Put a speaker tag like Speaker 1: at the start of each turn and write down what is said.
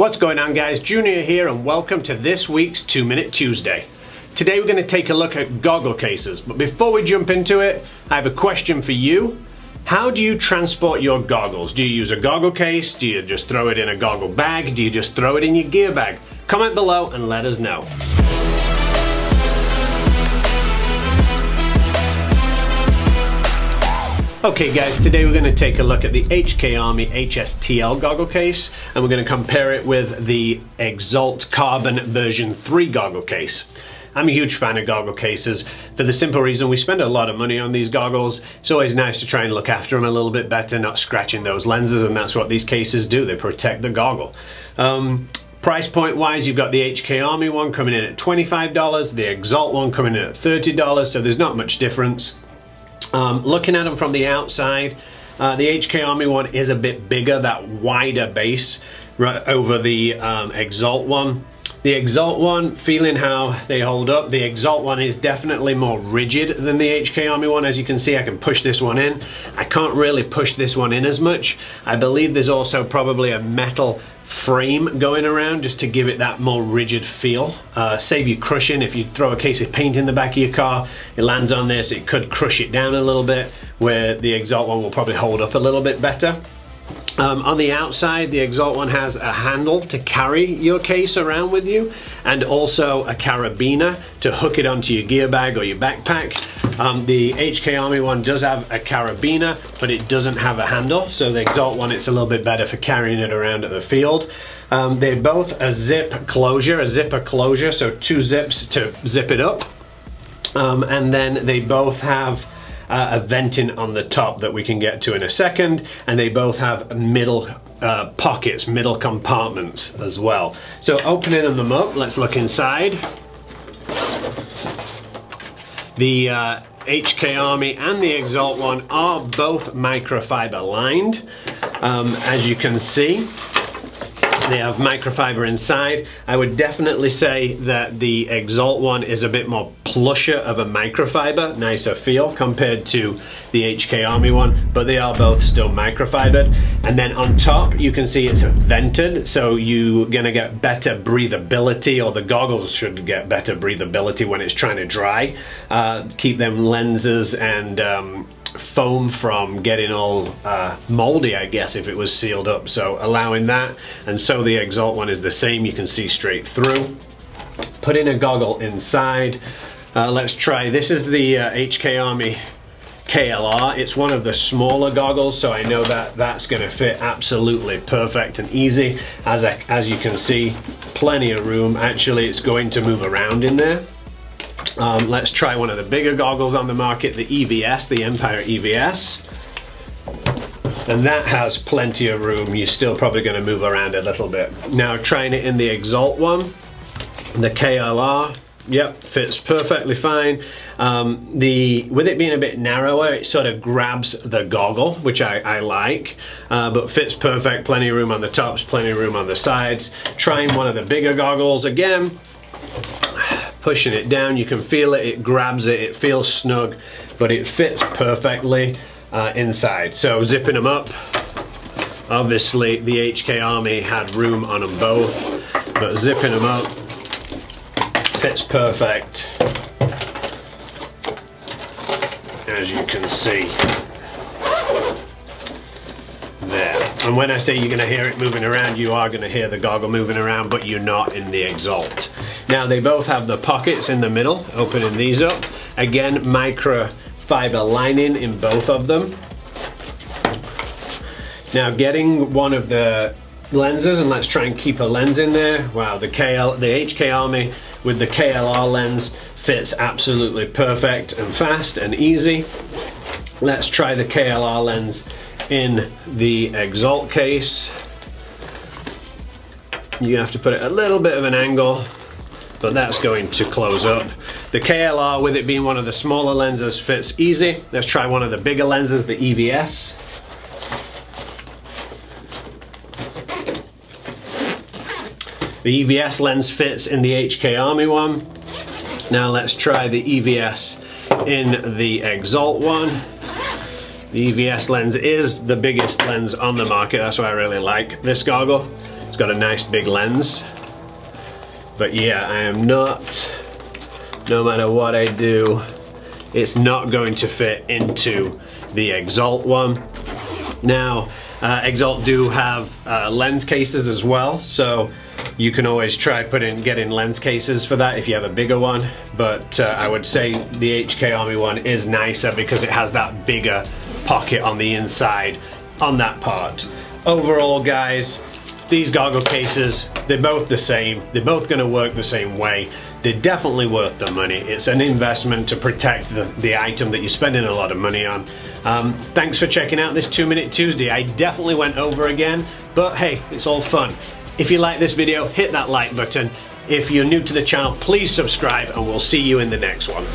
Speaker 1: What's going on, guys? Junior here and welcome to this week's 2 Minute Tuesday. Today we're going to take a look at goggle cases, but before we jump into it, I have a question for you. How do you transport your goggles? Do you use a goggle case? Do you just throw it in a goggle bag? Do you just throw it in your gear bag? Comment below and let us know. Okay guys, today we're going to take a look at the HK Army HSTL goggle case, and we're going to compare it with the Exalt Carbon version 3 goggle case. I'm a huge fan of goggle cases for the simple reason we spend a lot of money on these goggles. It's always nice to try and look after them a little bit better, not scratching those lenses, and that's what these cases do. They protect the goggle. Price point wise, you've got the HK Army one coming in at $25, the Exalt one coming in at $30, so there's not much difference. Looking at them from the outside, the HK Army one is a bit bigger, that wider base right over the Exalt one. The Exalt one, feeling how they hold up, the Exalt one is definitely more rigid than the HK Army one. As you can see, I can push this one in. I can't really push this one in as much. I believe there's also probably a metal frame going around just to give it that more rigid feel. Save you crushing. If you throw a case of paint in the back of your car, it lands on this, it could crush it down a little bit, where the Exalt one will probably hold up a little bit better. On the outside, the Exalt one has a handle to carry your case around with you, and also a carabiner to hook it onto your gear bag or your backpack. The HK Army one does have a carabiner, but it doesn't have a handle, so the Exalt one, it's a little bit better for carrying it around at the field. They're both a zipper closure, so 2 zips to zip it up, and then they both have a venting on the top that we can get to in a second, and they both have middle pockets, middle compartments as well. So opening them up, let's look inside. The HK Army and the Exalt one are both microfiber lined. As you can see, they have microfiber inside. I would definitely say that the Exalt one is a bit more plusher of a microfiber, nicer feel compared to the HK Army one, but they are both still microfibered. And then on top, you can see it's vented, so you're gonna get better breathability, or the goggles should get better breathability when it's trying to dry. Keep them lenses and foam from getting all moldy, I guess, if it was sealed up, so allowing that. And so the Exalt one is the same, you can see straight through. Putting a goggle inside, let's try, this is the HK Army KLR. It's one of the smaller goggles, so I know that that's going to fit absolutely perfect and easy. As you can see, plenty of room. Actually, it's going to move around in there. Let's try one of the bigger goggles on the market, the EVS, the Empire EVS. And that has plenty of room. You're still probably going to move around a little bit. Now trying it in the Exalt one, the KLR, yep, fits perfectly fine. With it being a bit narrower, it sort of grabs the goggle, which I like, but fits perfect. Plenty of room on the tops, plenty of room on the sides. Trying one of the bigger goggles again. Pushing it down, you can feel it, it grabs it, it feels snug, but it fits perfectly inside. So zipping them up, obviously the HK Army had room on them both, but zipping them up, fits perfect, as you can see. There. And when I say you're going to hear it moving around, you are going to hear the goggle moving around, but you're not in the Exalt. Now they both have the pockets in the middle, opening these up. Again, microfiber lining in both of them. Now getting one of the lenses, and let's try and keep a lens in there. Wow, the HK Army with the KLR lens fits absolutely perfect and fast and easy. Let's try the KLR lens in the Exalt case. You have to put it a little bit of an angle, but that's going to close up. The KLR, with it being one of the smaller lenses, fits easy. Let's try one of the bigger lenses, the EVS. The EVS lens fits in the HK Army one. Now let's try the EVS in the Exalt one. The EVS lens is the biggest lens on the market. That's why I really like this goggle. It's got a nice big lens. But yeah, I am not, no matter what I do, it's not going to fit into the Exalt one. Now, Exalt do have lens cases as well, so you can always try getting lens cases for that if you have a bigger one. But I would say the HK Army one is nicer because it has that bigger pocket on the inside on that part. Overall, guys, these goggle cases, they're both the same. They're both going to work the same way. They're definitely worth the money. It's an investment to protect the item that you're spending a lot of money on. Thanks for checking out this 2 Minute Tuesday. I definitely went over again, but hey, it's all fun. If you like this video, hit that like button. If you're new to the channel, please subscribe, and we'll see you in the next one.